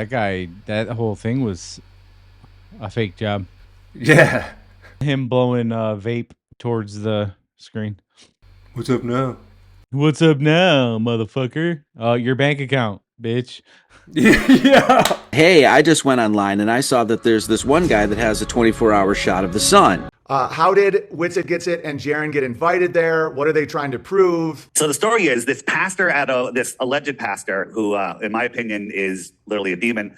That whole thing was a fake job. Yeah. Him blowing vape towards the screen. What's up now? What's up now, motherfucker? Your bank account, bitch. Yeah. Hey, I just went online and I saw that there's this one guy that has a 24-hour shot of the sun. How did Witsit Gets It and Jaron get invited there? What are they trying to prove? So the story is this pastor this alleged pastor who, in my opinion, is literally a demon,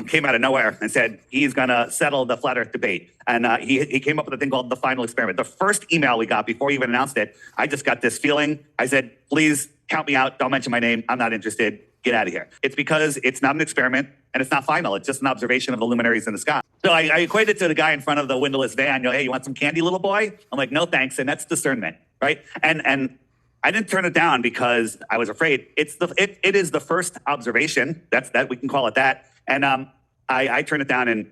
came out of nowhere and said he's going to settle the flat earth debate. And he came up with a thing called the final experiment. The first email we got before he even announced it, I just got this feeling. I said, please count me out. Don't mention my name. I'm not interested. Get out of here. It's because it's not an experiment and it's not final. It's just an observation of the luminaries in the sky. So I equate it to the guy in front of the windowless van. Hey, you want some candy, little boy? I'm like, no, thanks. And that's discernment, right? And I didn't turn it down because I was afraid. It is the first observation. That we can call it that. And I turned it down. And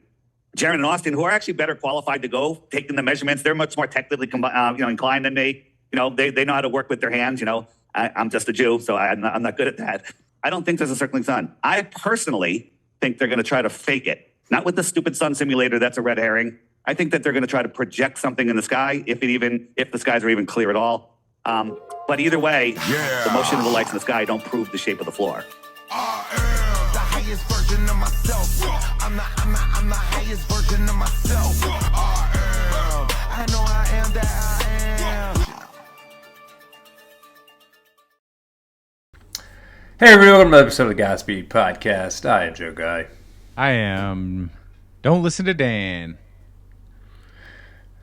Jaron and Austin, who are actually better qualified to go, taking the measurements, they're much more technically inclined than me. They know how to work with their hands. I'm just a Jew, so I'm not good at that. I don't think there's a circling sun. I personally think they're going to try to fake it. Not with the stupid sun simulator. That's a red herring. I think that they're going to try to project something in the sky, if the skies are even clear at all. But either way, the motion of the lights in the sky don't prove the shape of the floor. I am the highest version of myself. I'm the highest version of myself. I know I am that I am. Hey everybody, welcome to another episode of the Godspeed Podcast. I am Joe Guy. I am. Don't listen to Dan.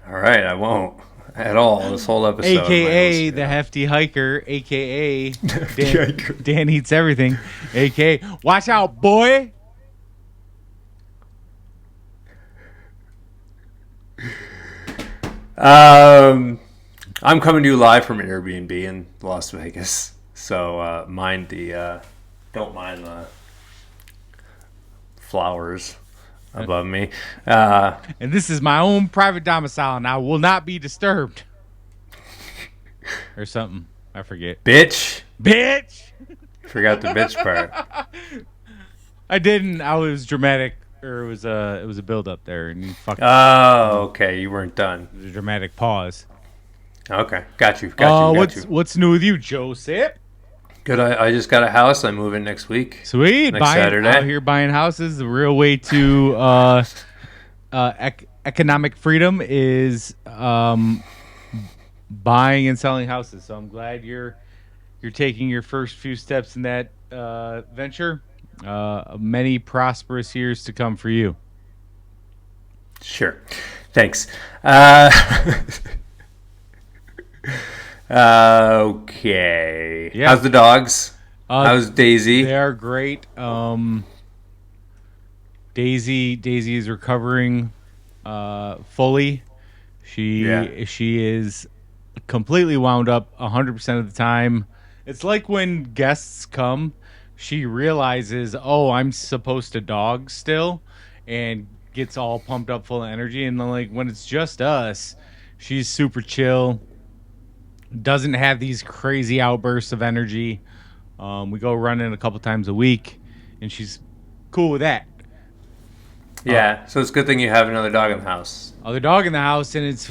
Alright, I won't. At all, this whole episode. AKA the hefty hiker, AKA Dan eats everything, AKA watch out, boy. I'm coming to you live from an Airbnb in Las Vegas. So don't mind the flowers above me. And this is my own private domicile, and I will not be disturbed. Or something. I forget. Bitch. Forgot the bitch part. I didn't. I was dramatic, or it was a build up there, and you fucking. Oh, okay. You weren't done. It was a dramatic pause. Okay, got you. What's new with you, Joseph? Good. I just got a house. I move in next week. Sweet. Next Saturday. Out here buying houses. The real way to economic freedom is buying and selling houses. So I'm glad you're taking your first few steps in that venture. Many prosperous years to come for you. Sure. Thanks. Okay. Yeah. How's the dogs? How's Daisy? They are great. Daisy is recovering fully. She is completely wound up 100% of the time. It's like when guests come, she realizes, oh, I'm supposed to dog still, and gets all pumped up full of energy. And then, like, when it's just us, she's super chill. Doesn't have these crazy outbursts of energy. We go running a couple times a week, and she's cool with that. Yeah, so it's a good thing you have another dog in the house. Other dog in the house, and it's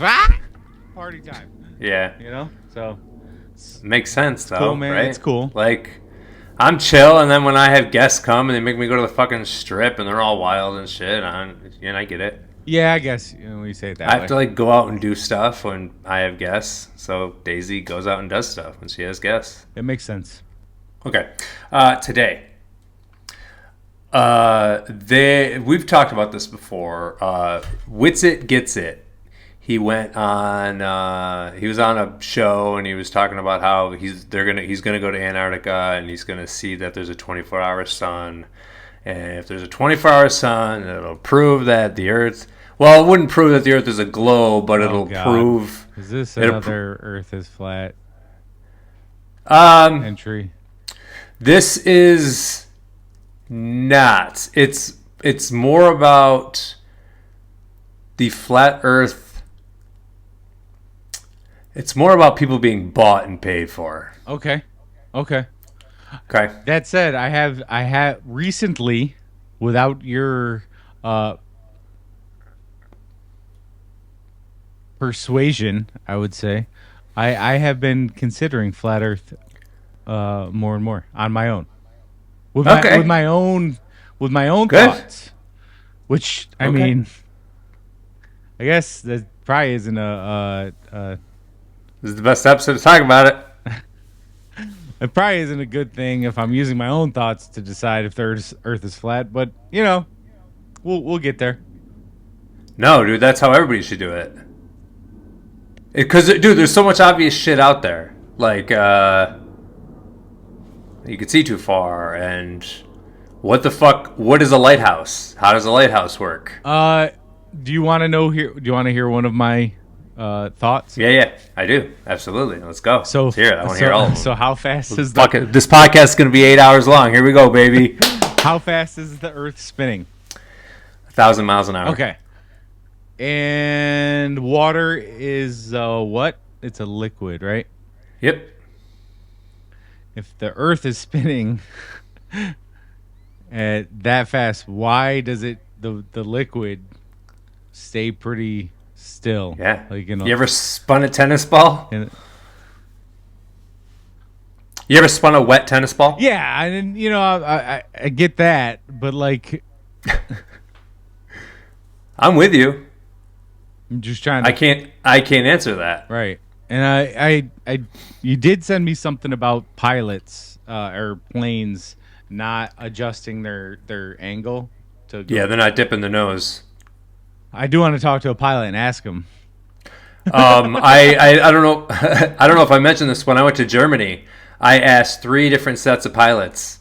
party time. Yeah. So makes sense though. Cool, man. Right? It's cool. Like, I'm chill, and then when I have guests come and they make me go to the fucking strip, and they're all wild and shit, I get it. Yeah, I guess when you say it that I way. have to like go out and do stuff when I have guests. So Daisy goes out and does stuff when she has guests. It makes sense. Okay, today. We've talked about this before. Witsit Gets It. He went on. He was on a show and he was talking about how he's gonna go to Antarctica and he's gonna see that there's a 24-hour sun, and if there's a 24-hour sun, it'll prove that the Earth. Well, it wouldn't prove that the Earth is a globe, but it'll prove. Is this another Earth is flat? Entry. This is not. It's more about the flat Earth. It's more about people being bought and paid for. Okay. Okay. That said, I have recently without your persuasion, I would say, I have been considering flat Earth more and more on my own, with Okay. my own Good. thoughts. Which I Okay. mean, I guess that probably isn't This is the best episode to talk about it. it probably isn't a good thing if I'm using my own thoughts to decide if the Earth is flat. But you know, we'll get there. No, dude, that's how everybody should do it. Because, dude, there's so much obvious shit out there. Like, you can see too far, and what the fuck? What is a lighthouse? How does a lighthouse work? Do you want to know here? Do you want to hear one of my thoughts? Yeah, I do. Absolutely. Let's go. So Let's hear it. I want to hear all of them. So how fast is Fuck it. This podcast is going to be 8 hours long. Here we go, baby. how fast is the Earth spinning? 1,000 miles an hour. Okay. And water is what? It's a liquid, right? Yep. If the Earth is spinning at that fast, why does it the liquid stay pretty still? Yeah. Like, you know, You ever spun a tennis ball? and- You ever spun a wet tennis ball? yeah, and you know, I get that, but like, I'm with you. I'm just trying to I can't answer that. right. And I you did send me something about pilots or planes not adjusting their angle to go. Yeah, they're not dipping the nose. I do want to talk to a pilot and ask him. I don't know. I don't know if I mentioned this when I went to Germany. I asked 3 different sets of pilots,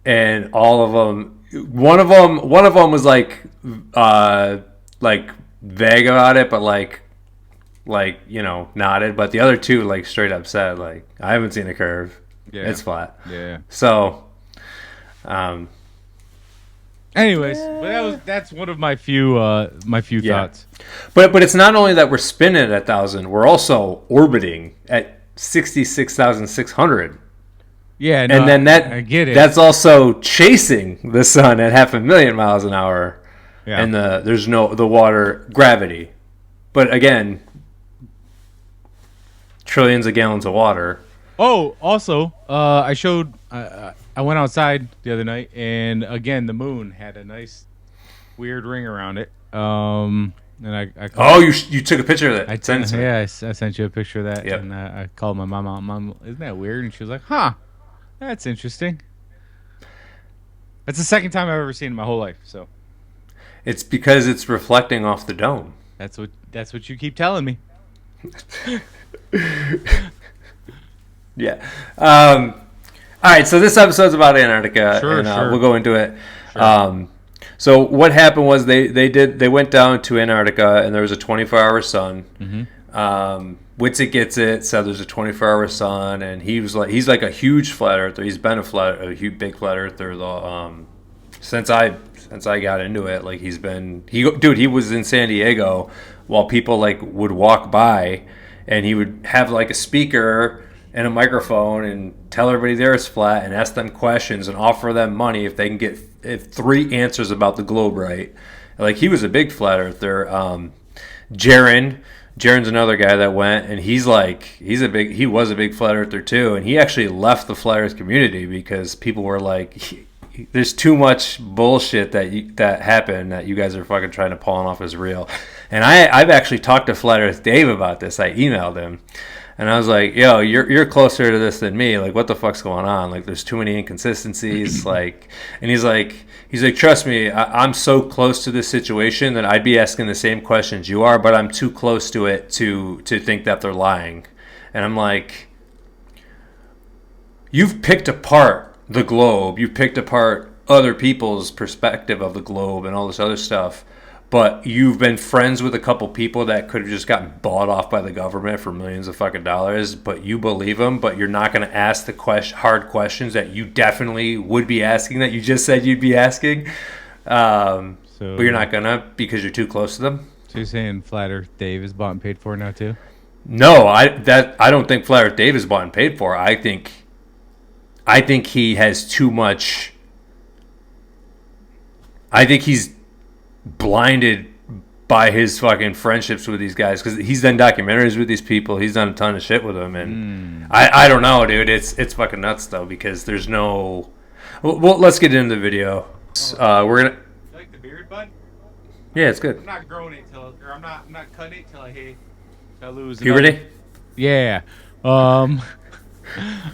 and all of them. One of them was like vague about it, but like you know, nodded. But the other 2 like straight up said like, I haven't seen a curve. Yeah. It's flat. Yeah. So, Anyways, but that's one of my few Yeah. thoughts. but it's not only that we're spinning at 1,000, we're also orbiting at 66,600. Yeah, no, And then I get it. That's also chasing the sun at 500,000 miles an hour. Yeah. And there's no the water gravity. But again, trillions of gallons of water. Oh, also, I showed. I went outside the other night, and again, the moon had a nice, weird ring around it. And I Oh, you took a picture of that. Send it to me. yeah, I sent you a picture of that, Yep. and I called my mom out. Mom, isn't that weird? And she was like, "Huh, that's interesting." That's the second time I've ever seen it in my whole life. So It's because it's reflecting off the dome. that's what you keep telling me. Yeah. All right. So this episode's about Antarctica, Sure, and sure. we'll go into it. So what happened was they went down to Antarctica, and there was a 24-hour sun. Mm-hmm. Witsit Gets It said there's a 24-hour sun, and he's like a huge flat earther. He's been a huge big flat earther since I got into it. Like he was in San Diego while people like would walk by, and he would have like a speaker and a microphone and tell everybody there it's flat and ask them questions and offer them money if they can get 3 answers about the globe right. Like he was a big flat earther. Jaren's another guy that went, and he was a big flat earther too, and he actually left the flat earth community because people were like, there's too much bullshit that happened that you guys are fucking trying to pawn off as real. And I've actually talked to Flat Earth Dave about this. I emailed him, and I was like, yo, you're closer to this than me. Like, what the fuck's going on? Like, there's too many inconsistencies. Like, and he's like, trust me, I'm so close to this situation that I'd be asking the same questions you are, but I'm too close to it to think that they're lying. And I'm like, you've picked apart the globe, you've picked apart other people's perspective of the globe and all this other stuff, but you've been friends with a couple people that could have just gotten bought off by the government for millions of fucking dollars, but you believe them, but you're not going to ask the hard questions that you definitely would be asking, that you just said you'd be asking, but you're not going to because you're too close to them. So you're saying Flat Earth Dave is bought and paid for now too? No, I don't think Flat Earth Dave is bought and paid for. I think he has too much I think he's blinded by his fucking friendships with these guys, because he's done documentaries with these people. He's done a ton of shit with them, and I don't know, dude. It's fucking nuts though, because there's no. Well, let's get into the video. We're gonna. You like the beard, bud? Yeah, it's good. I'm not growing it or I'm not cutting it till I lose Puberty? Yeah. I'm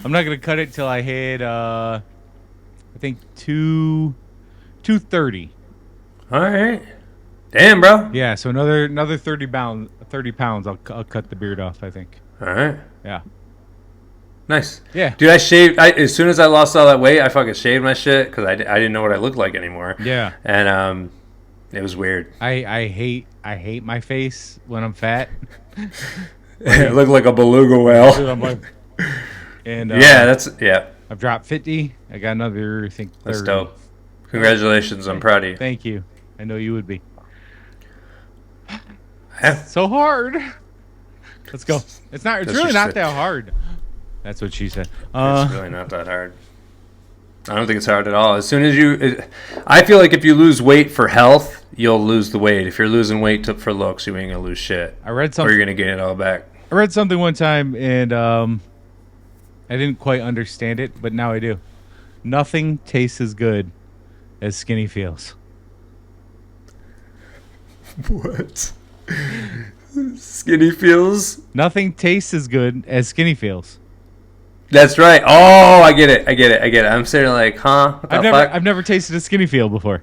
not gonna cut it till I hit I think 230. All right. Damn, bro. Yeah, so another 30 pounds. I'll cut the beard off, I think. All right. Yeah. Nice. Yeah. Dude, I shaved. As soon as I lost all that weight, I fucking shaved my shit because I didn't know what I looked like anymore. Yeah. And it was weird. I hate my face when I'm fat. It looked like a beluga whale. Dude, I'm like, and yeah. I've dropped 50. I got another, I think, 30. That's dope. Congratulations. I'm proud of you. Thank you. I know you would be. Yeah. So hard. Let's go. It's That's really not just that hard. That's what she said. It's really not that hard. I don't think it's hard at all. As soon as I feel like if you lose weight for health, you'll lose the weight. If you're losing weight for looks, you ain't gonna lose shit. I read Or something. you're gonna gain it all back. I read something one time and I didn't quite understand it, but now I do. Nothing tastes as good as skinny feels. What? Skinny feels? Nothing tastes as good as skinny feels. That's right. Oh, I get it. I'm sitting there like, huh? What the fuck? I've never tasted a skinny feel before.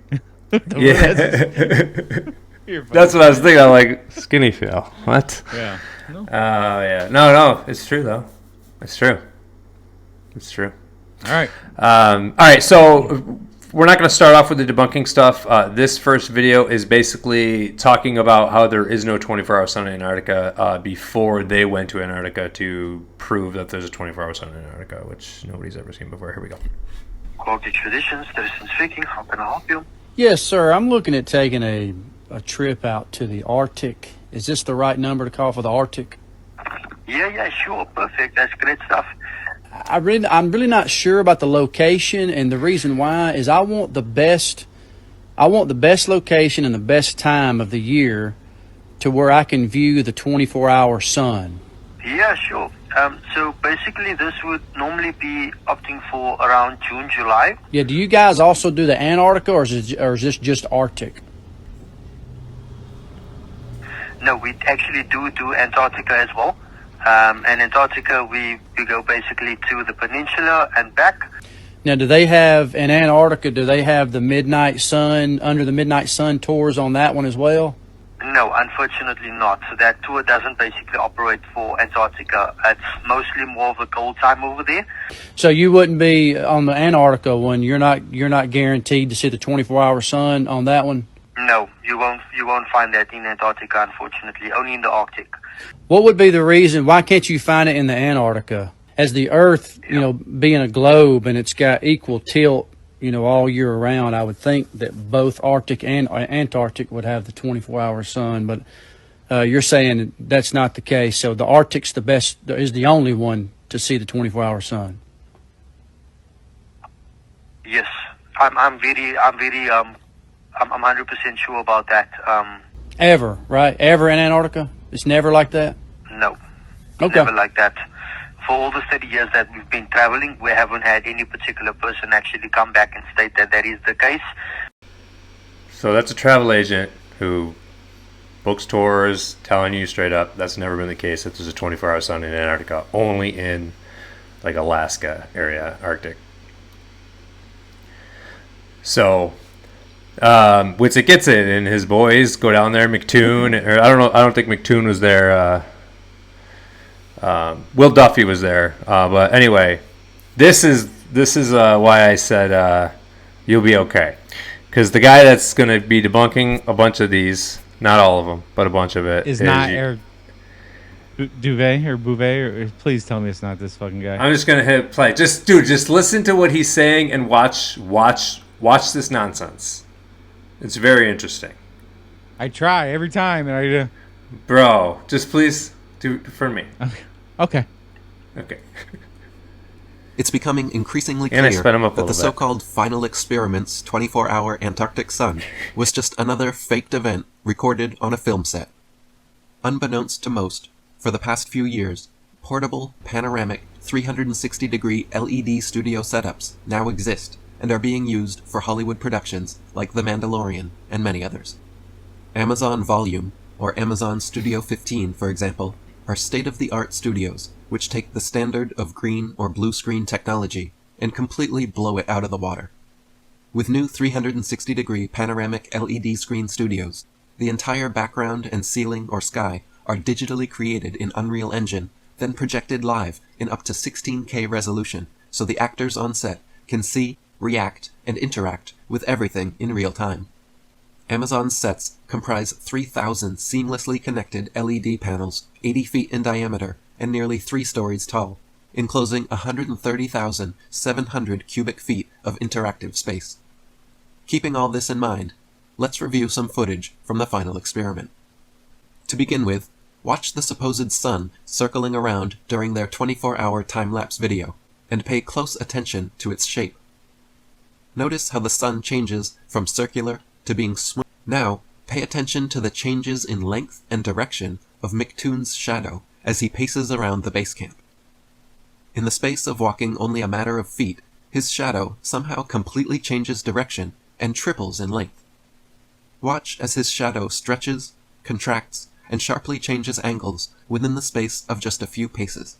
Yeah. You're fine. That's what I was thinking. I'm like, skinny feel. What? Yeah. Oh, yeah. No. It's true, though. It's true. All right. All right, so we're not going to start off with the debunking stuff. This first video is basically talking about how there is no 24-hour sun in Antarctica before they went to Antarctica to prove that there's a 24-hour sun in Antarctica, which nobody's ever seen before. Here we go. Quality Traditions, Tristan speaking. How can I help you? Yes, sir. I'm looking at taking a trip out to the Arctic. Is this the right number to call for the Arctic? Yeah, sure. Perfect. That's great stuff. I'm really not sure about the location, and the reason why is I want the best location and the best time of the year to where I can view the 24-hour sun. Yeah, sure. So basically this would normally be opting for around June, July. Yeah, do you guys also do the Antarctica, or is this just Arctic? No, we actually do Antarctica as well. And Antarctica, we go basically to the peninsula and back. Now, do they have, in Antarctica, do they have the midnight sun, under the midnight sun tours on that one as well? No, unfortunately not. So that tour doesn't basically operate for Antarctica. It's mostly more of a cold time over there. So you wouldn't be on the Antarctica one. You're not guaranteed to see the 24-hour sun on that one. No, you won't find that in Antarctica, unfortunately. Only in the Arctic. What would be the reason? Why can't you find it in the Antarctica? As the Earth, being a globe and it's got equal tilt, all year around, I would think that both Arctic and Antarctic would have the 24-hour sun. But you're saying that's not the case. So the Arctic's the best, is the only one to see the 24-hour sun. Yes, I'm 100% sure about that. Ever, right? Ever in Antarctica? It's never like that? No. Okay. Never like that. For all the 30 years that we've been traveling, we haven't had any particular person actually come back and state that that is the case. So that's a travel agent who books tours telling you straight up that's never been the case that there's a 24-hour sun in Antarctica, only in like Alaska area, Arctic. So Witsit gets it, and his boys go down there. McToon, or I don't think McToon was there. Will Duffy was there, but anyway, this is why I said you'll be okay, because the guy that's going to be debunking a bunch of these, not all of them, but a bunch of it, Is not Eric Duvet or Bouvet, or please tell me it's not this fucking guy. I'm just gonna hit play. Just listen to what he's saying and watch this nonsense. It's very interesting. I try every time, and Bro, just please do it for me. Okay. Okay. It's becoming increasingly And I clear sped 'em up a that the little bit. so-called Final Experiment's 24-hour Antarctic sun was just another faked event recorded on a film set. Unbeknownst to most, for the past few years, portable, panoramic, 360-degree LED studio setups now exist and are being used for Hollywood productions like The Mandalorian and many others. Amazon Volume, or Amazon Studio 15, for example, are state-of-the-art studios which take the standard of green or blue screen technology and completely blow it out of the water. With new 360-degree panoramic LED screen studios, the entire background and ceiling or sky are digitally created in Unreal Engine, then projected live in up to 16K resolution so the actors on set can see, react, and interact with everything in real time. Amazon's sets comprise 3,000 seamlessly connected LED panels 80 feet in diameter and nearly 3 stories tall, enclosing 130,700 cubic feet of interactive space. Keeping all this in mind, let's review some footage from the final experiment. To begin with, watch the supposed sun circling around during their 24-hour time-lapse video, and pay close attention to its shape. Notice how the sun changes from circular to being smooth. Now, pay attention to the changes in length and direction of McToon's shadow as he paces around the base camp. In the space of walking only a matter of feet, his shadow somehow completely changes direction and triples in length. Watch as his shadow stretches, contracts, and sharply changes angles within the space of just a few paces.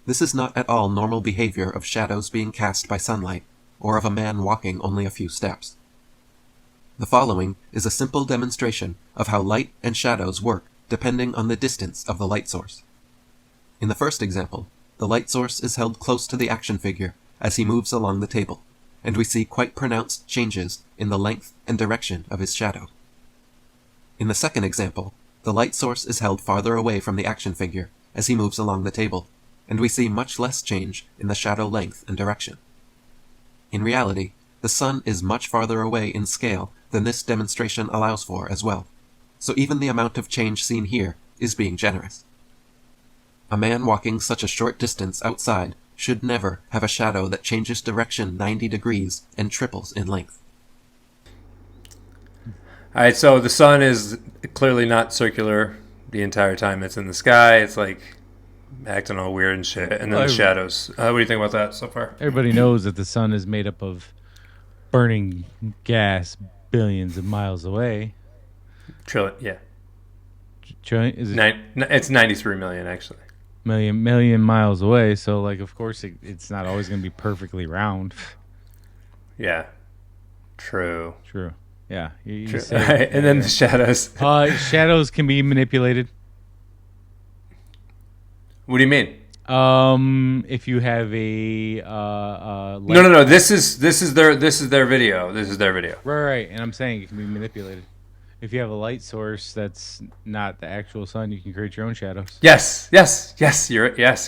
This is not at all normal behavior of shadows being cast by sunlight, or of a man walking only a few steps. The following is a simple demonstration of how light and shadows work depending on the distance of the light source. In the first example, the light source is held close to the action figure as he moves along the table, and we see quite pronounced changes in the length and direction of his shadow. In the second example, the light source is held farther away from the action figure as he moves along the table, and we see much less change in the shadow length and direction. In reality, the sun is much farther away in scale than this demonstration allows for as well, so even the amount of change seen here is being generous. A man walking such a short distance outside should never have a shadow that changes direction 90 degrees and triples in length. Alright, so the sun is clearly not circular the entire time it's in the sky. It's like acting all weird and shit. And then the shadows. What do you think about that so far? Everybody knows that the sun is made up of burning gas billions of miles away. Trillion, yeah. Trillion, is it It's 93 million, actually. million miles away, so like of course it's not always going to be perfectly round. Yeah. True. Yeah. You True. say, Right. And then the shadows. Shadows can be manipulated. What do you mean? If you have a No. This is their video. This is their video. Right. And I'm saying it can be manipulated. If you have a light source that's not the actual sun, you can create your own shadows. Yes. Yes,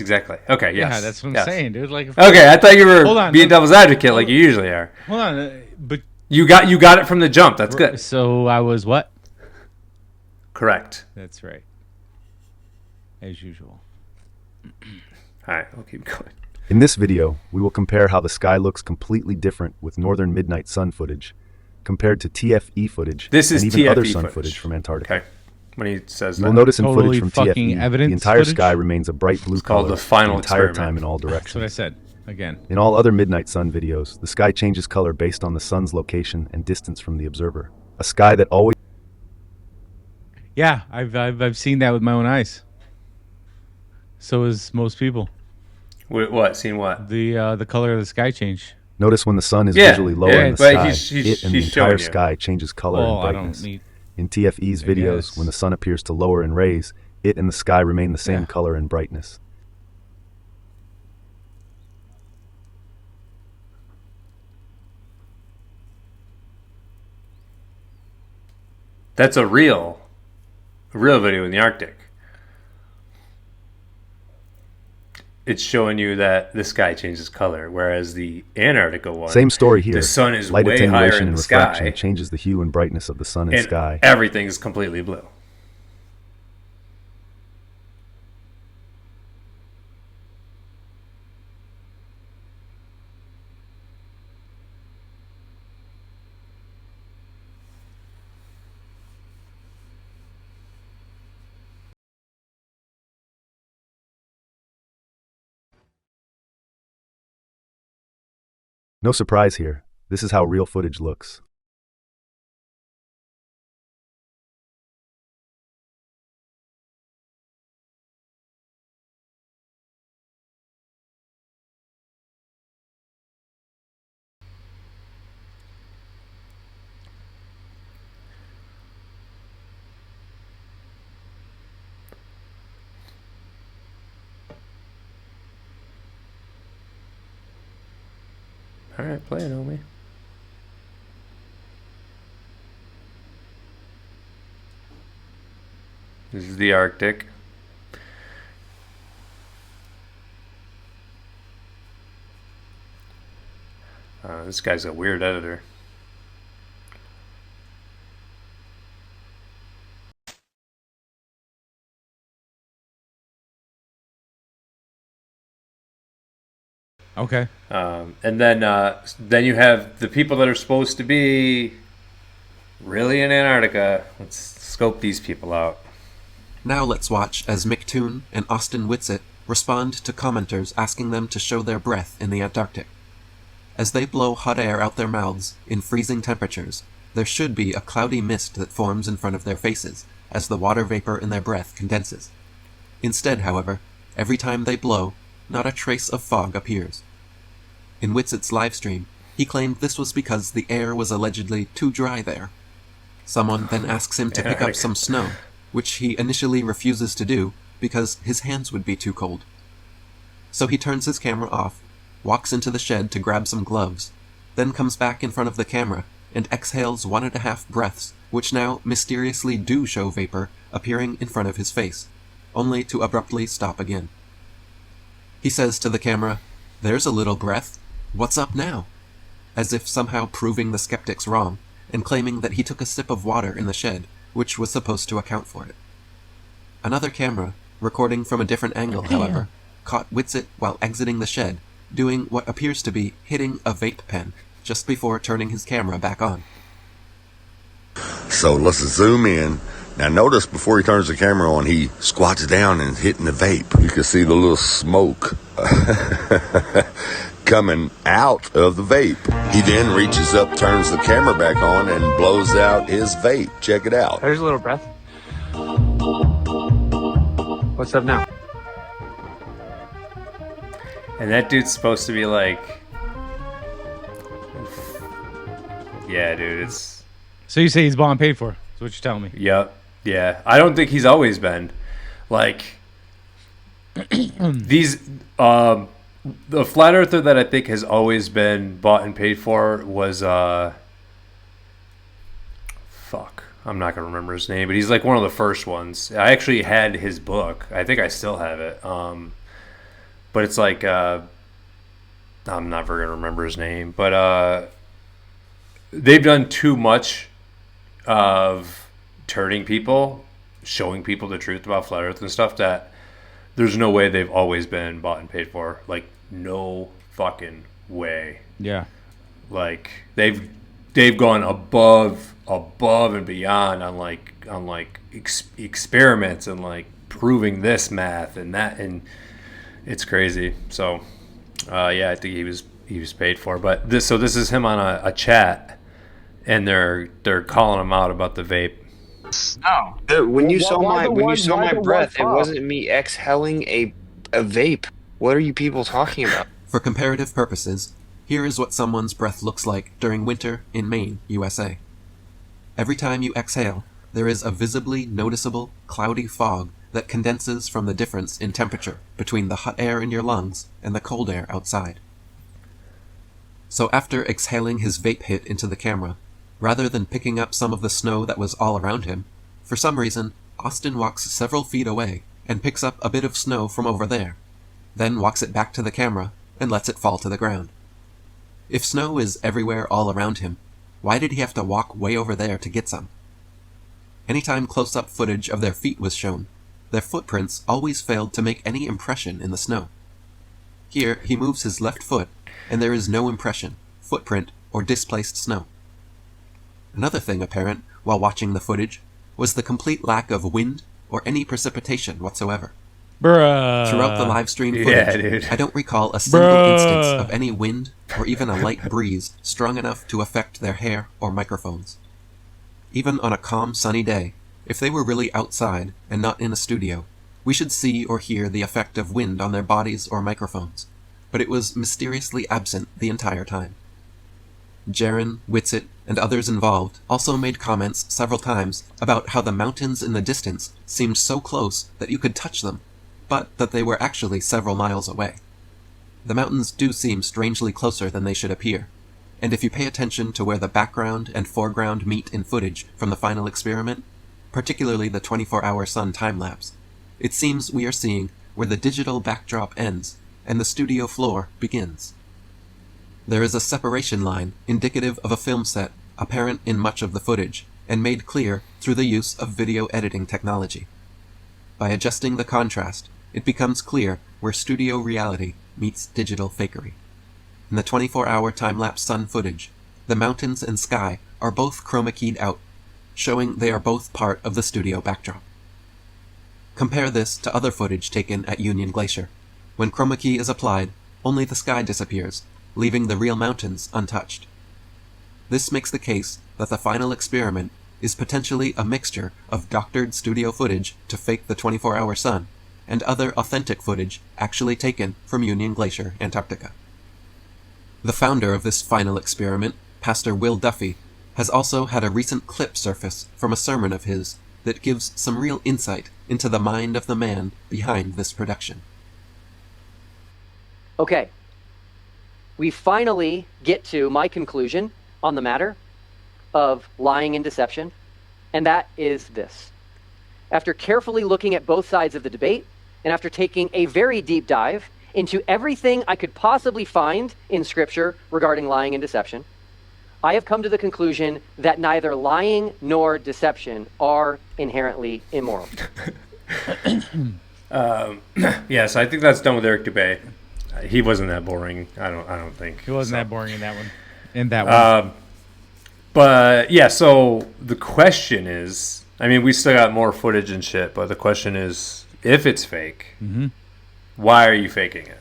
exactly. Okay, yes. Yeah, that's what I'm saying, dude. Like, okay, I thought you were being devil's advocate like you usually are. Hold on, but you got it from the jump. That's good. So I was what? Correct. That's right. As usual. All right, we'll keep going. In this video, we will compare how the sky looks completely different with northern midnight sun footage compared to TFE footage this is and even TFE other sun footage from Antarctica. Okay. When he says You'll notice in totally footage from TFE, the entire footage? sky remains a bright blue color the final entire experiment. time in all directions. That's what I said. Again. In all other midnight sun videos, the sky changes color based on the sun's location and distance from the observer. A sky that always... Yeah, I've seen that with my own eyes. So is most people. What? Seen what? The color of the sky change. Notice when the sun is visually lower in the but sky, he's it and the showing entire you. sky changes color and brightness. In TFE's I videos, guess. when the sun appears to lower in rays, it and the sky remain the same Yeah. color and brightness. That's a real video in the Arctic. It's showing you that the sky changes color, whereas the Antarctica one, Same story here. the sun is Light way higher attenuation in and the refraction sky, changes the hue and brightness of the sun and and sky. everything is completely blue. No surprise here. This is how real footage looks. All right, play it, Omi. This is the Arctic. This guy's a weird editor. Okay. And then you have the people that are supposed to be really in Antarctica. Let's scope these people out. Now let's watch as McToon and Austin Whitsitt respond to commenters asking them to show their breath in the Antarctic. As they blow hot air out their mouths in freezing temperatures, there should be a cloudy mist that forms in front of their faces as the water vapor in their breath condenses. Instead, however, every time they blow, not a trace of fog appears. In Whitsitt's livestream, he claimed this was because the air was allegedly too dry there. Someone then asks him to pick up some snow, which he initially refuses to do because his hands would be too cold. So he turns his camera off, walks into the shed to grab some gloves, then comes back in front of the camera and exhales 1.5 breaths, which now mysteriously do show vapor appearing in front of his face, only to abruptly stop again. He says to the camera, "There's a little breath. What's up now?" As if somehow proving the skeptics wrong, and claiming that he took a sip of water in the shed, which was supposed to account for it. Another camera, recording from a different angle, however, caught Whitsitt while exiting the shed, doing what appears to be hitting a vape pen, just before turning his camera back on. So let's zoom in. Now notice before he turns the camera on, he squats down and hitting the vape. You can see the little smoke coming out of the vape. He then reaches up, turns the camera back on, and blows out his vape. Check it out. There's a little breath. What's up now? And that dude's supposed to be like... Yeah, dude, it's... So you say he's bought and paid for? That's what you're telling me. Yep. Yeah. I don't think he's always been. Like... these... the flat earther that I think has always been bought and paid for was... Fuck. I'm not going to remember his name, but he's like one of the first ones. I actually had his book. I think I still have it. But it's like... I'm never going to remember his name. But they've done too much of turning people, showing people the truth about flat earth and stuff, that there's no way they've always been bought and paid for. Like, no fucking way. Yeah. Like, they've gone above and beyond on like experiments and like proving this math and that, and it's crazy. So yeah, I think he was paid for. But this is him on a chat, and they're calling him out about the vape. No. When you saw my breath, it wasn't me exhaling a vape. What are you people talking about? For comparative purposes, here is what someone's breath looks like during winter in Maine, USA. Every time you exhale, there is a visibly noticeable cloudy fog that condenses from the difference in temperature between the hot air in your lungs and the cold air outside. So after exhaling his vape hit into the camera, rather than picking up some of the snow that was all around him, for some reason, Austin walks several feet away and picks up a bit of snow from over there, then walks it back to the camera and lets it fall to the ground. If snow is everywhere all around him, why did he have to walk way over there to get some? Anytime close-up footage of their feet was shown, their footprints always failed to make any impression in the snow. Here, he moves his left foot, and there is no impression, footprint, or displaced snow. Another thing apparent while watching the footage was the complete lack of wind or any precipitation whatsoever. Bruh. Throughout the live stream footage, Yeah, dude. I don't recall a single Bruh. instance of any wind or even a light breeze strong enough to affect their hair or microphones. Even on a calm, sunny day, if they were really outside and not in a studio, we should see or hear the effect of wind on their bodies or microphones, but it was mysteriously absent the entire time. Jaren, Whitsitt, and others involved also made comments several times about how the mountains in the distance seemed so close that you could touch them, but that they were actually several miles away. The mountains do seem strangely closer than they should appear, and if you pay attention to where the background and foreground meet in footage from the final experiment, particularly the 24-hour sun time-lapse, it seems we are seeing where the digital backdrop ends and the studio floor begins. There is a separation line indicative of a film set apparent in much of the footage and made clear through the use of video editing technology. By adjusting the contrast, it becomes clear where studio reality meets digital fakery. In the 24-hour time-lapse sun footage, the mountains and sky are both chroma keyed out, showing they are both part of the studio backdrop. Compare this to other footage taken at Union Glacier. When chroma key is applied, only the sky disappears, leaving the real mountains untouched. This makes the case that the final experiment is potentially a mixture of doctored studio footage to fake the 24-hour sun and other authentic footage actually taken from Union Glacier, Antarctica. The founder of this final experiment, Pastor Will Duffy, has also had a recent clip surface from a sermon of his that gives some real insight into the mind of the man behind this production. Okay. We finally get to my conclusion on the matter of lying and deception, and that is this. After carefully looking at both sides of the debate, and after taking a very deep dive into everything I could possibly find in Scripture regarding lying and deception, I have come to the conclusion that neither lying nor deception are inherently immoral. Yes, I think that's done with Eric Dubay. He wasn't that boring. I don't think He wasn't that boring in that one. But yeah, so the question is, I mean, we still got more footage and shit, but the question is, if it's fake, why are you faking it?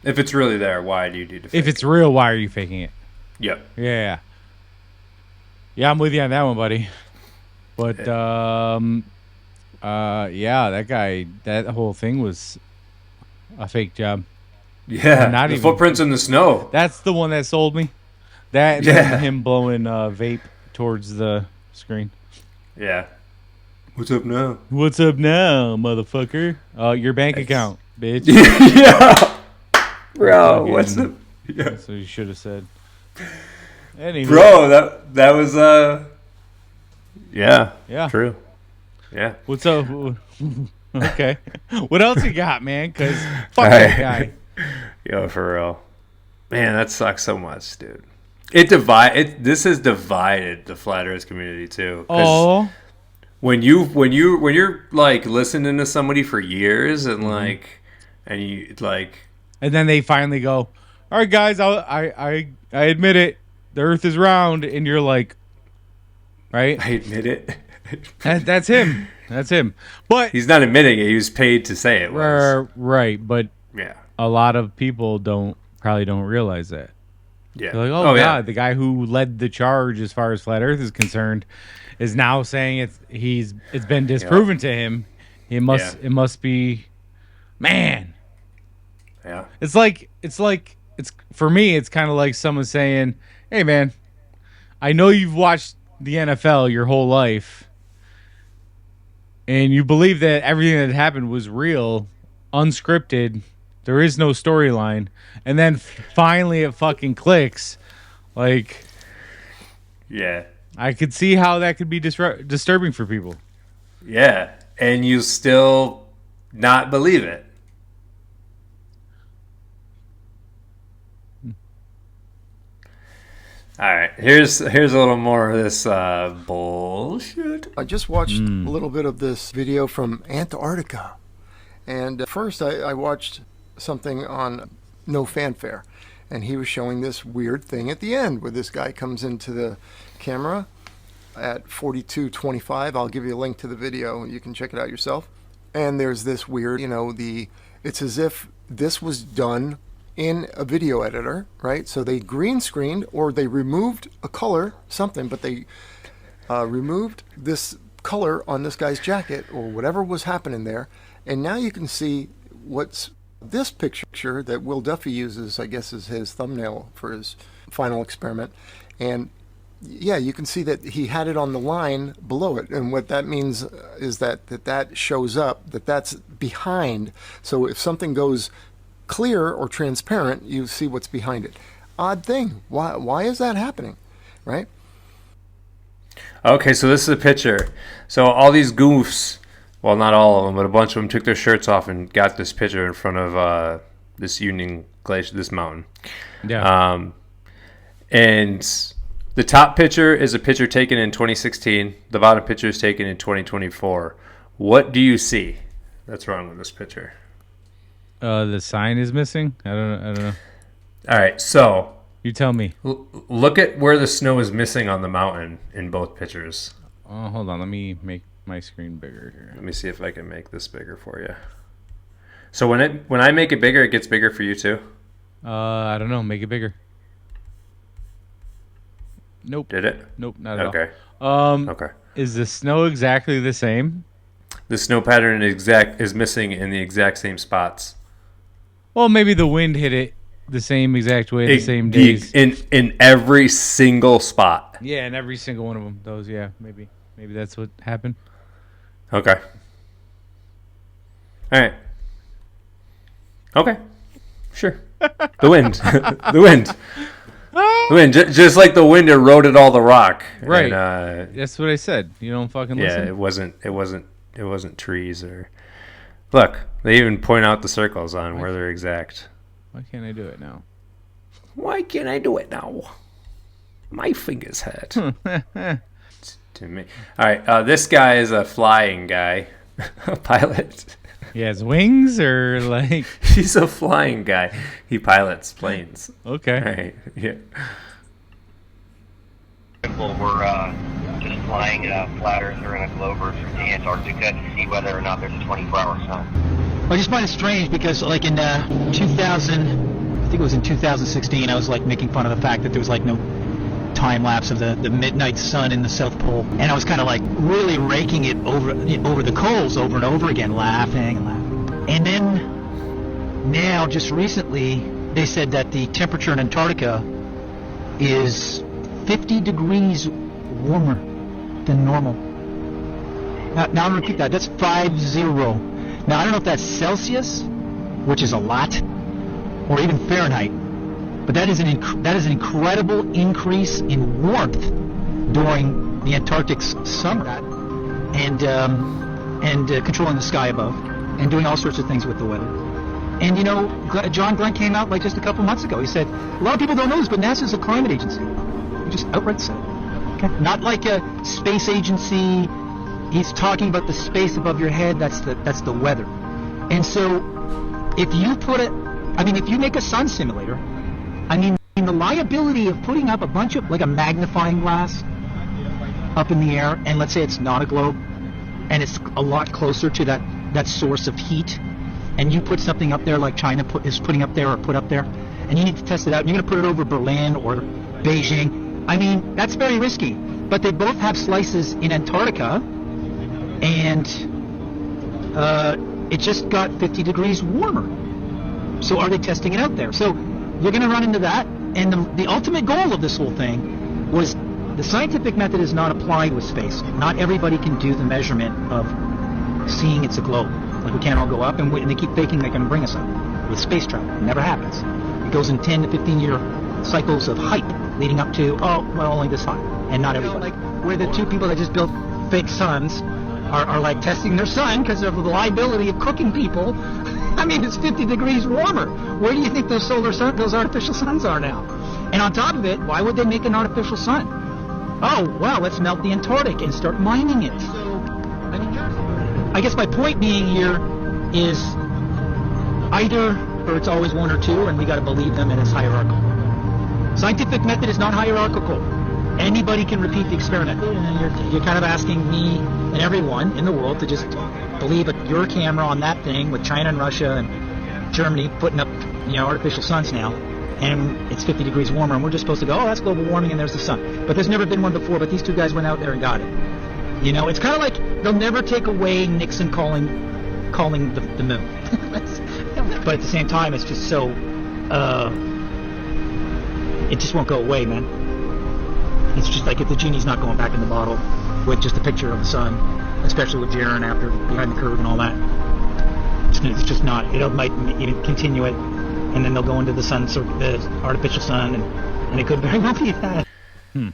If it's really there, why do you need to fake it? If it's real, why are you faking it? Yep. Yeah, I'm with you on that one, buddy. But yeah, that guy, that whole thing was a fake job. Yeah, not the even footprints in the snow. That's the one that sold me. That and him blowing vape towards the screen. Yeah. What's up now? What's up now, motherfucker? Your bank account, bitch. Yeah. Bro, what's up? Yeah. That's what you should have said. Anyway. Bro, that was yeah. True. Yeah. What's up? Okay. What else you got, man? Because fuck that guy. Yo, for real. Man, that sucks so much, dude. This has divided the flat Earth community too. Oh. When you're like listening to somebody for years and and then they finally go, all right, guys, I admit it, the Earth is round, and you're like, right? I admit it. That's him. That's him. But he's not admitting it. He was paid to say it was. Right, but yeah, a lot of people probably don't realize that. Yeah. They're like, oh God, the guy who led the charge as far as flat Earth is concerned is now saying it's been disproven to him. It must be, man. Yeah. It's for me, it's kind of like someone saying, hey man, I know you've watched the NFL your whole life and you believe that everything that happened was real, unscripted, there is no storyline, and then finally it fucking clicks. Like, yeah, I could see how that could be disturbing for people. Yeah, and you still not believe it. All right, here's a little more of this bullshit. I just watched a little bit of this video from Antarctica, and first I watched something on No Fanfare, and he was showing this weird thing at the end where this guy comes into the camera at 42:25. I'll give you a link to the video, you can check it out yourself. And there's this weird, it's as if this was done in a video editor, right? So they green screened or they removed a color, something, but they removed this color on this guy's jacket or whatever was happening there. And now you can see what's this picture that Will Duffy uses, I guess, as his thumbnail for his final experiment. And yeah, you can see that he had it on the line below it. And what that means is that shows up, that's behind. So if something goes clear or transparent, you see what's behind it. Odd thing. Why is that happening? Right? Okay, so this is a picture. So all these goofs, well, not all of them, but a bunch of them took their shirts off and got this picture in front of this Union Glacier, this mountain. Yeah. And the top picture is a picture taken in 2016. The bottom picture is taken in 2024. What do you see that's wrong with this picture? The sign is missing. I don't know. All right, so you tell me. Look at where the snow is missing on the mountain in both pictures. Oh, hold on. Let me make my screen bigger here. Let me see if I can make this bigger for you. So when I make it bigger, it gets bigger for you too? I don't know. Make it bigger. Nope. Did it? Nope, not at all. Okay. Is the snow exactly the same? The snow pattern is missing in the exact same spots. Well, maybe the wind hit it the same exact way, the same days. In every single spot. Yeah, in every single one of them. Those, yeah, maybe that's what happened. Okay. All right. Okay. Sure. The wind. The wind. The wind, just like the wind eroded all the rock. Right. And, that's what I said. You don't fucking listen. Yeah, it wasn't trees or. Look, they even point out the circles on where they're exact. Why can't I do it now? Why can't I do it now? My fingers hurt. To me. All right, this guy is a flying guy, a pilot. He has wings or like? He's a flying guy. He pilots planes. Okay. All right. Yeah. We're just flying flat earther in a globe through the Antarctica to see whether or not there's a 24-hour sun. I just find it strange because, like in 2000, I think it was in 2016, I was like making fun of the fact that there was like no time lapse of the midnight sun in the South Pole, and I was kind of like really raking it over the coals over and over again, laughing and laughing. And then now, just recently, they said that the temperature in Antarctica is 50 degrees warmer than normal. Now I'm gonna repeat that. That's 50. Now I don't know if that's Celsius, which is a lot, or even Fahrenheit, but that is an incredible increase in warmth during the Antarctic's summer, and controlling the sky above, and doing all sorts of things with the weather. And you know, John Glenn came out like just a couple months ago. He said a lot of people don't know this, but NASA's a climate agency. He just outright said it. Okay? Not like a space agency. He's talking about the space above your head. That's the weather. And so, if you make a sun simulator, the liability of putting up a bunch of, like a magnifying glass up in the air, and let's say it's not a globe, and it's a lot closer to that source of heat, and you put something up there like China is putting up there or put up there, and you need to test it out, and you're going to put it over Berlin or Beijing. That's very risky. But they both have slices in Antarctica, and it just got 50 degrees warmer. So are they testing it out there? So you're going to run into that. And the ultimate goal of this whole thing was the scientific method is not applied with space. Not everybody can do the measurement of seeing it's a globe. Like we can't all go up, and they keep faking they're going to bring us up with space travel. It never happens. It goes in 10 to 15 year cycles of hype leading up to, only this high. And not everybody. Where the two people that just built fake suns are like testing their sun because of the liability of cooking people. It's 50 degrees warmer. Where do you think those artificial suns are now? And on top of it, why would they make an artificial sun? Oh, well, let's melt the Antarctic and start mining it. I guess my point being here is either, or it's always one or two, and we got to believe them, and it's hierarchical. Scientific method is not hierarchical. Anybody can repeat the experiment. You're kind of asking me and everyone in the world to just believe your camera on that thing with China and Russia and Germany putting up, artificial suns now, and it's 50 degrees warmer, and we're just supposed to go, oh, that's global warming, and there's the sun. But there's never been one before, but these two guys went out there and got it. It's kind of like they'll never take away Nixon calling the moon. But at the same time, it's just so, it just won't go away, man. It's just like if the genie's not going back in the bottle with just a picture of the sun, especially with Jaren after behind the curve and all that. It's just not. It might even continue it, and then they'll go into the sun, the artificial sun, and it could very well be that. Did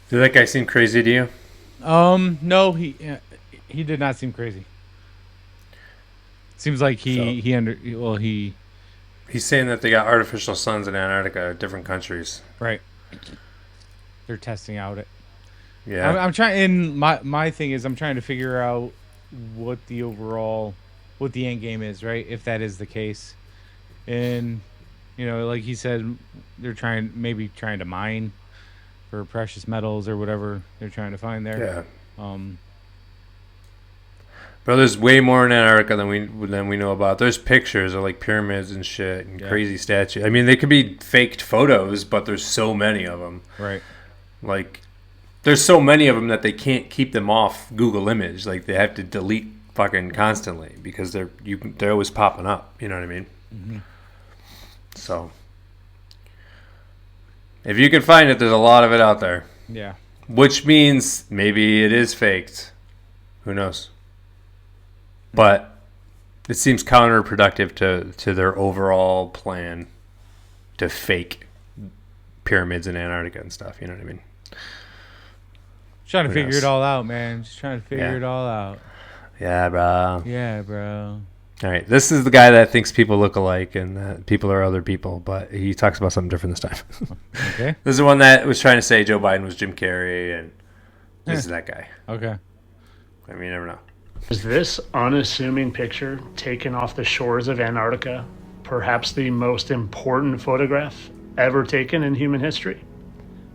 that guy seem crazy to you? No, he did not seem crazy. Seems like he's saying that they got artificial suns in Antarctica, different countries. Right. They're testing out it. Yeah. I'm trying. And my thing is, I'm trying to figure out what the end game is, right? If that is the case, and like he said, they're trying to mine for precious metals or whatever they're trying to find there. Yeah. But there's way more in Antarctica than we know about. There's pictures of like pyramids and shit and crazy statues. I mean, they could be faked photos, but there's so many of them. Right. Like, there's so many of them that they can't keep them off Google Image. Like, they have to delete fucking constantly because they're always popping up. You know what I mean? Mm-hmm. So, if you can find it, there's a lot of it out there. Yeah. Which means maybe it is faked. Who knows? But it seems counterproductive to their overall plan to fake pyramids in Antarctica and stuff. You know what I mean? Trying to figure it all out, man. Just trying to figure it all out. Yeah, bro. Yeah, bro. All right. This is the guy that thinks people look alike and that people are other people, but he talks about something different this time. Okay. This is the one that was trying to say Joe Biden was Jim Carrey, and this is that guy. Okay. I mean, you never know. Is this unassuming picture taken off the shores of Antarctica perhaps the most important photograph ever taken in human history?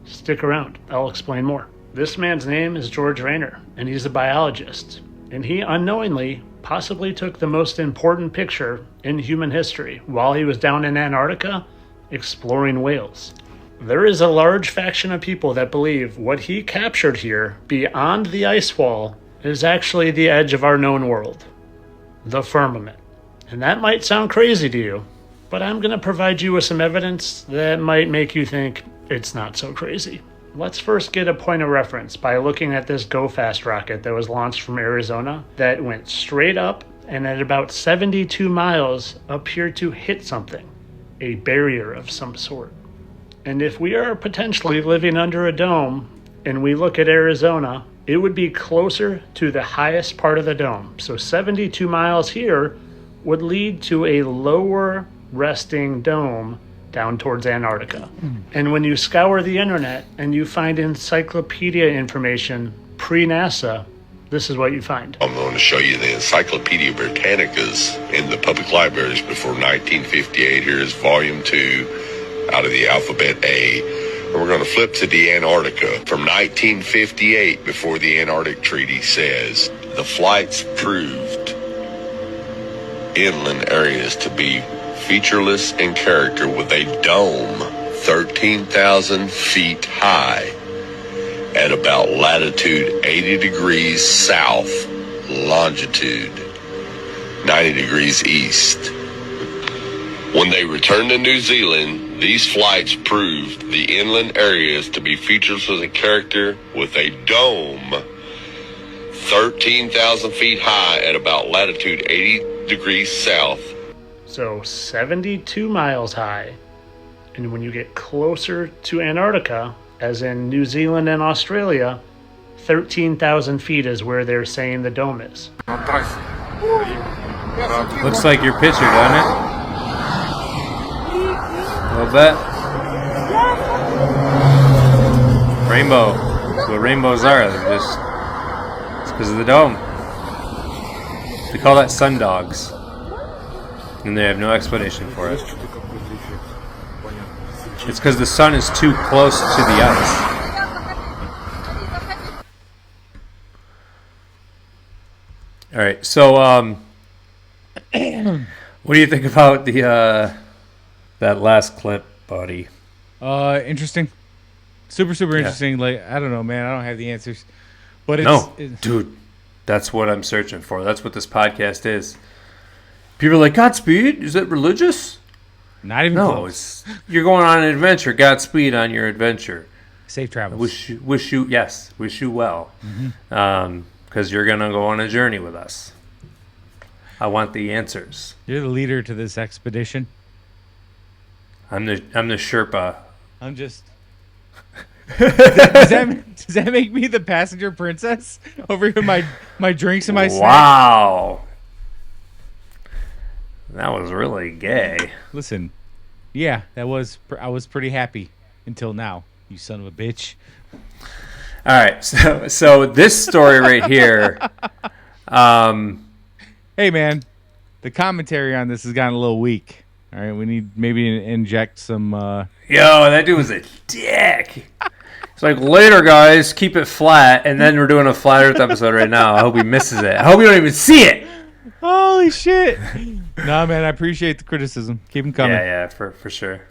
Stick around, I'll explain more. This man's name is George Rayner, and he's a biologist, and he unknowingly possibly took the most important picture in human history while he was down in Antarctica exploring whales. There is a large faction of people that believe what he captured here beyond the ice wall is actually the edge of our known world, the firmament. And that might sound crazy to you, but I'm going to provide you with some evidence that might make you think it's not so crazy. Let's first get a point of reference by looking at this GoFast rocket that was launched from Arizona that went straight up and at about 72 miles appeared to hit something, a barrier of some sort. And if we are potentially living under a dome and we look at Arizona, it would be closer to the highest part of the dome. So 72 miles here would lead to a lower resting dome down towards Antarctica. And when you scour the internet and you find encyclopedia information pre-NASA, this is what you find. I'm going to show you the Encyclopedia Britannicas in the public libraries before 1958. Here is volume 2 out of the alphabet A. And we're going to flip to the Antarctica from 1958, before the Antarctic Treaty says the flights proved inland areas to be featureless in character with a dome 13,000 feet high at about latitude 80 degrees south, longitude 90 degrees east. When they returned to New Zealand, these flights proved the inland areas to be featureless in character with a dome 13,000 feet high at about latitude 80 degrees south. So 72 miles high. And when you get closer to Antarctica, as in New Zealand and Australia, 13,000 feet is where they're saying the dome is. Looks like your picture, doesn't it? A little bit. Rainbow. That's what rainbows are. They're just... It's because of the dome. They call that sun dogs. And they have no explanation for it. It's because the sun is too close to the ice. All right. So, what do you think about the that last clip, buddy? Interesting. Super interesting. Like, I don't know, man. I don't have the answers. But dude, that's what I'm searching for. That's what this podcast is. People are like, Godspeed? Is it religious? Not even close. You're going on an adventure. Godspeed on your adventure. Safe travels. Wish you well. Because you're gonna go on a journey with us. I want the answers. You're the leader to this expedition. I'm the Sherpa. I'm just. does that make me the passenger princess over here? My drinks and my snacks? Wow. That was really gay. Listen, yeah, I was pretty happy until now. You son of a bitch. All right, so this story right here. Hey man, the commentary on this has gotten a little weak. All right, we need maybe to inject some. Yo, that dude was a dick. It's like, later, guys, keep it flat, and then we're doing a Flat Earth episode right now. I hope he misses it. I hope you don't even see it. Holy shit! Nah, man, I appreciate the criticism. Keep them coming. Yeah, for sure.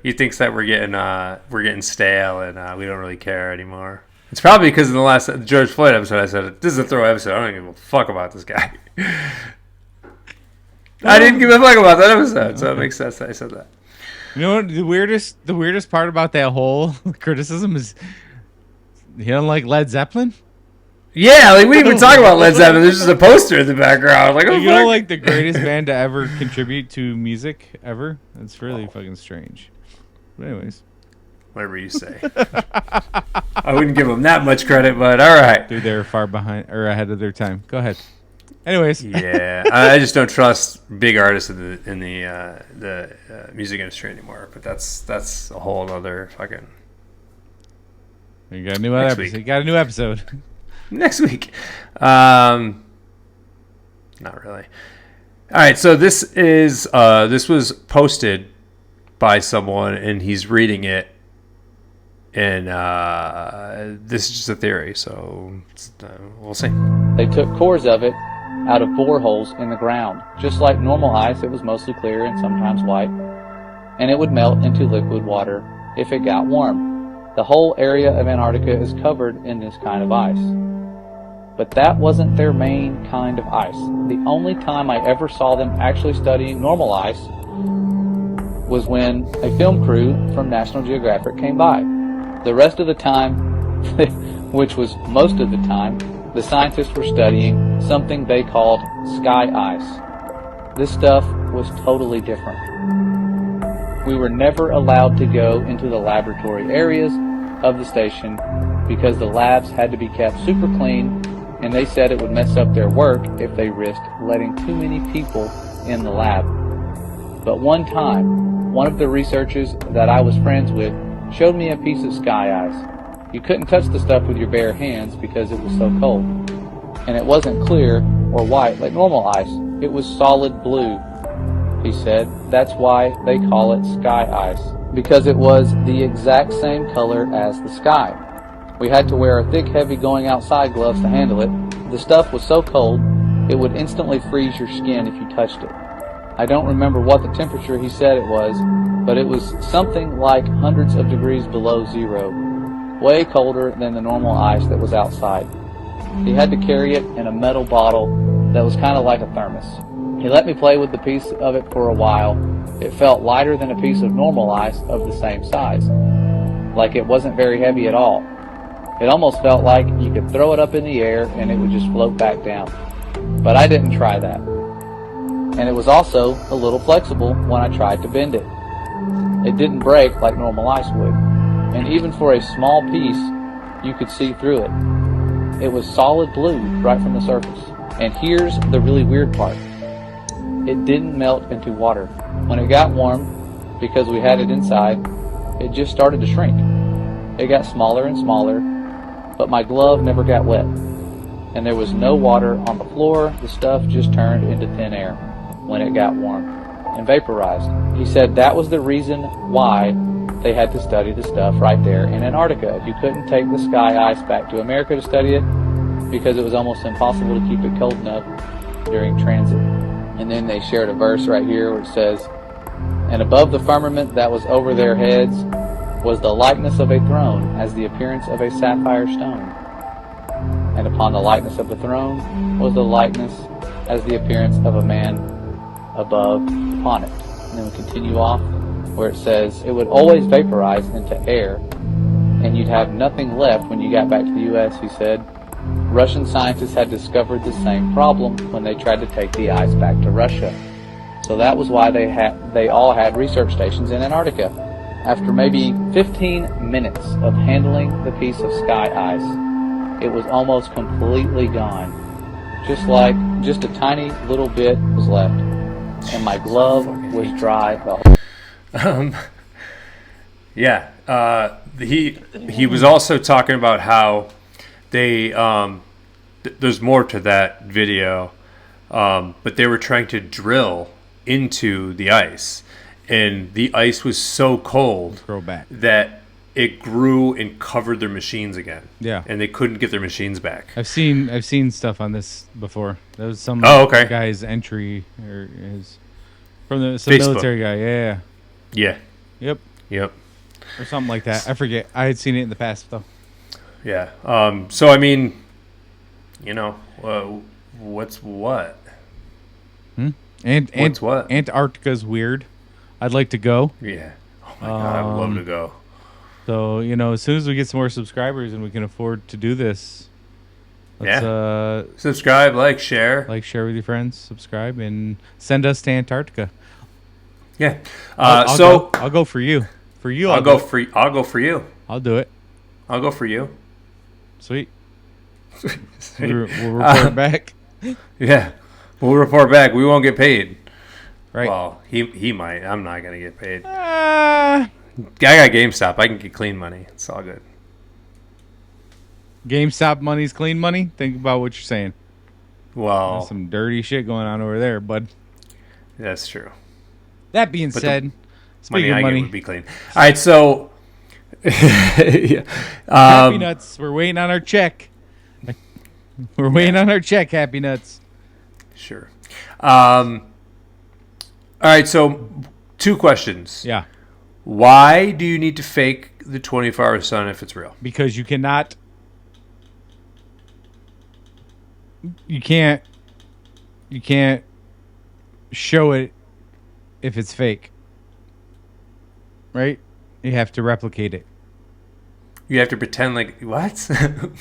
He thinks that we're getting stale and we don't really care anymore. It's probably because in the last George Floyd episode, I said this is a throw episode. I don't give a fuck about this guy. I didn't give a fuck about that episode, so it makes sense that I said that. You know what? The weirdest part about that whole criticism is he don't like Led Zeppelin. Yeah, like we didn't even talk about Led Zeppelin. There's just a poster in the background. Like, you know, like the greatest band to ever contribute to music ever. That's really fucking strange. But anyways, whatever you say. I wouldn't give them that much credit, but all right. Dude, they're far behind or ahead of their time. Go ahead. Anyways, yeah, I just don't trust big artists in the music industry anymore. But that's a whole other fucking. You got a new episode. You got a new episode. Next week. Not really. All right, so this was posted by someone, and he's reading it, and this is just a theory, so we'll see. They took cores of it out of boreholes in the ground. Just like normal ice, it was mostly clear and sometimes white, and it would melt into liquid water if it got warm. The whole area of Antarctica is covered in this kind of ice. But that wasn't their main kind of ice. The only time I ever saw them actually studying normal ice was when a film crew from National Geographic came by. The rest of the time, which was most of the time, the scientists were studying something they called sky ice. This stuff was totally different. We were never allowed to go into the laboratory areas of the station because the labs had to be kept super clean, and they said it would mess up their work if they risked letting too many people in the lab. But one time, one of the researchers that I was friends with showed me a piece of sky ice. You couldn't touch the stuff with your bare hands because it was so cold. And it wasn't clear or white like normal ice. It was solid blue. He said that's why they call it sky ice, because it was the exact same color as the sky. We had to wear thick, heavy going outside gloves to handle it. The stuff was so cold, it would instantly freeze your skin if you touched it. I don't remember what the temperature he said it was, but it was something like hundreds of degrees below zero, way colder than the normal ice that was outside. He had to carry it in a metal bottle that was kind of like a thermos. He let me play with the piece of it for a while. It felt lighter than a piece of normal ice of the same size, like it wasn't very heavy at all. It almost felt like you could throw it up in the air and it would just float back down. But I didn't try that. And it was also a little flexible when I tried to bend it. It didn't break like normal ice would. And even for a small piece, you could see through it. It was solid blue right from the surface. And here's the really weird part. It didn't melt into water. When it got warm, because we had it inside, it just started to shrink. It got smaller and smaller, but my glove never got wet. And there was no water on the floor. The stuff just turned into thin air when it got warm and vaporized. He said that was the reason why they had to study the stuff right there in Antarctica. If you couldn't take the sky ice back to America to study it, because it was almost impossible to keep it cold enough during transit. And then they shared a verse right here where it says, "And above the firmament that was over their heads was the likeness of a throne, as the appearance of a sapphire stone. And upon the likeness of the throne was the likeness as the appearance of a man above upon it." And then we continue off where it says, "It would always vaporize into air, and you'd have nothing left when you got back to the U.S., he said. Russian scientists had discovered the same problem when they tried to take the ice back to Russia. So that was why they all had research stations in Antarctica. After maybe 15 minutes of handling the piece of sky ice, it was almost completely gone. Just a tiny little bit was left, and my glove was dry the whole." Yeah. He was also talking about how they there's more to that video, but they were trying to drill into the ice, and the ice was so cold that it grew and covered their machines again. Yeah, and they couldn't get their machines back. I've seen stuff on this before. There was some guy's entry or his from some Facebook. military guy. Yeah. Yeah. Yep. Or something like that. I forget. I had seen it in the past though. Yeah. So I mean, you know, what's what? What's what? Antarctica's weird. I'd like to go. Yeah. Oh my god, I would love to go. So, you know, as soon as we get some more subscribers and we can afford to do this, let's subscribe, like, share with your friends, subscribe, and send us to Antarctica. Yeah. I'll go for you. For you, I'll go for you. I'll do it. I'll go for you. Sweet. We'll report back. Yeah, we'll report back. We won't get paid. Right. Well, he might. I'm not gonna get paid. I got GameStop. I can get clean money. It's all good. GameStop money's clean money? Think about what you're saying. Well, there's some dirty shit going on over there, bud. That's true. That being said, speaking of money, would be clean. All right, so Happy Nuts. We're waiting on our check. We're waiting on our check, Happy Nuts. Sure. All right, so 2 questions. Yeah. Why do you need to fake the 24-hour sun if it's real? Because you cannot. You can't show it if it's fake. Right? You have to replicate it. You have to pretend like what?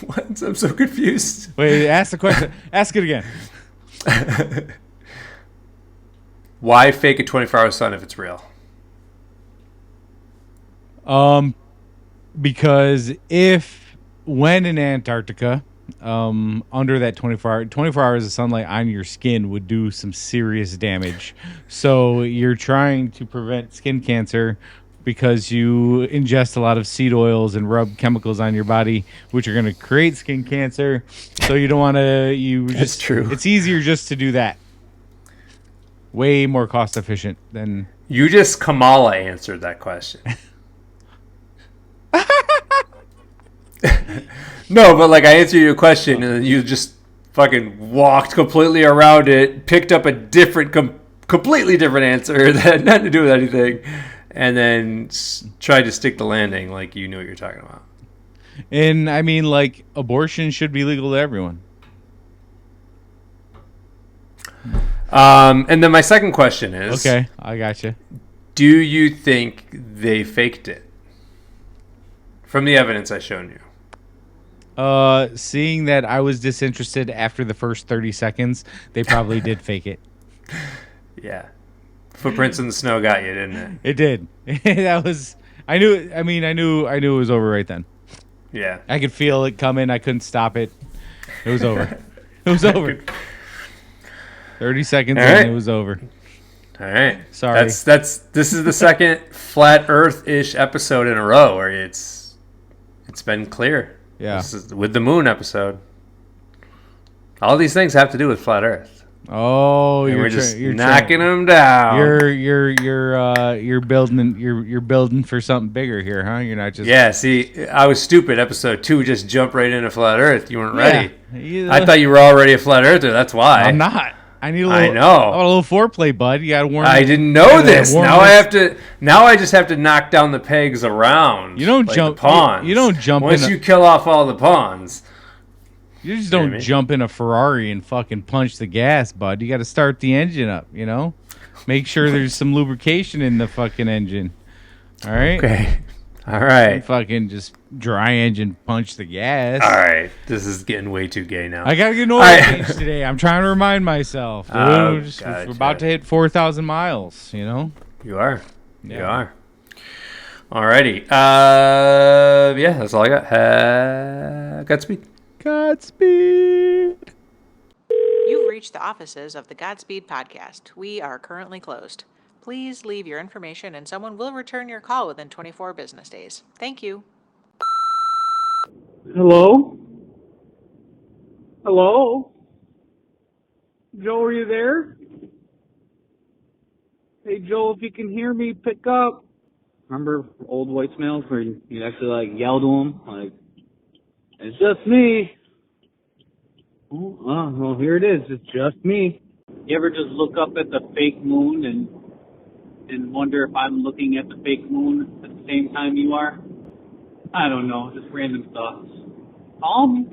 What? I'm so confused. Wait, ask the question. Ask it again. Why fake a 24-hour sun if it's real? Because when in Antarctica, under that 24 hours of sunlight on your skin would do some serious damage. So you're trying to prevent skin cancer because you ingest a lot of seed oils and rub chemicals on your body, which are going to create skin cancer. So you don't want to. That's true. It's easier just to do that. Way more cost efficient than. You just Kamala answered that question. No, but like I answered your question and then you just fucking walked completely around it, picked up a completely different answer that had nothing to do with anything, and then tried to stick the landing like you knew what you're talking about. And I mean, like, abortion should be legal to everyone. And then my second question is... Okay, I got you. Do you think they faked it? From the evidence I've shown you. Seeing that I was disinterested after the first 30 seconds, they probably did fake it. Yeah. Footprints in the snow got you, didn't it? It did. That was... I knew it was over right then. Yeah. I could feel it coming. I couldn't stop it. It was over. It was over. 30 seconds and it was over. All right. Sorry. This is the second flat Earth-ish episode in a row where it's been clear. Yeah. This is with the moon episode. All these things have to do with flat Earth. Oh, And you're we're just you're knocking them down. You're building for something bigger here, huh? You're not just Yeah, see, I was stupid. Episode 2, just jump right into flat Earth. You weren't ready. Yeah. I thought you were already a flat earther. That's why. I'm not. I need a I little. know. I want a little foreplay, bud. You gotta warm. I didn't know this. Now I have to. Now I just have to knock down the pegs around. You don't like jump. the pawns. You don't jump. Once you kill off all the pawns. You just don't jump in a Ferrari and fucking punch the gas, bud. You got to start the engine up. You know, make sure there's some lubrication in the fucking engine. All right. Okay. All right. Don't fucking just dry engine punch the gas. All right. This is getting way too gay now. I gotta get an oil change today. I'm trying to remind myself. Dude. Oh, We're about to hit 4,000 miles. You know. You are. Yeah. You are. Alrighty. Yeah, that's all I got. Godspeed. Godspeed. You've reached the offices of the Godspeed podcast. We are currently closed. Please leave your information and someone will return your call within 24 business days. Thank you. Hello? Hello? Joe, are you there? Hey, Joe, if you can hear me, pick up. Remember old voicemails where you actually, like, yell to them? Like, it's just me. Oh, well, here it is. It's just me. You ever just look up at the fake moon and wonder if I'm looking at the fake moon at the same time you are? I don't know. Just random thoughts. Call me.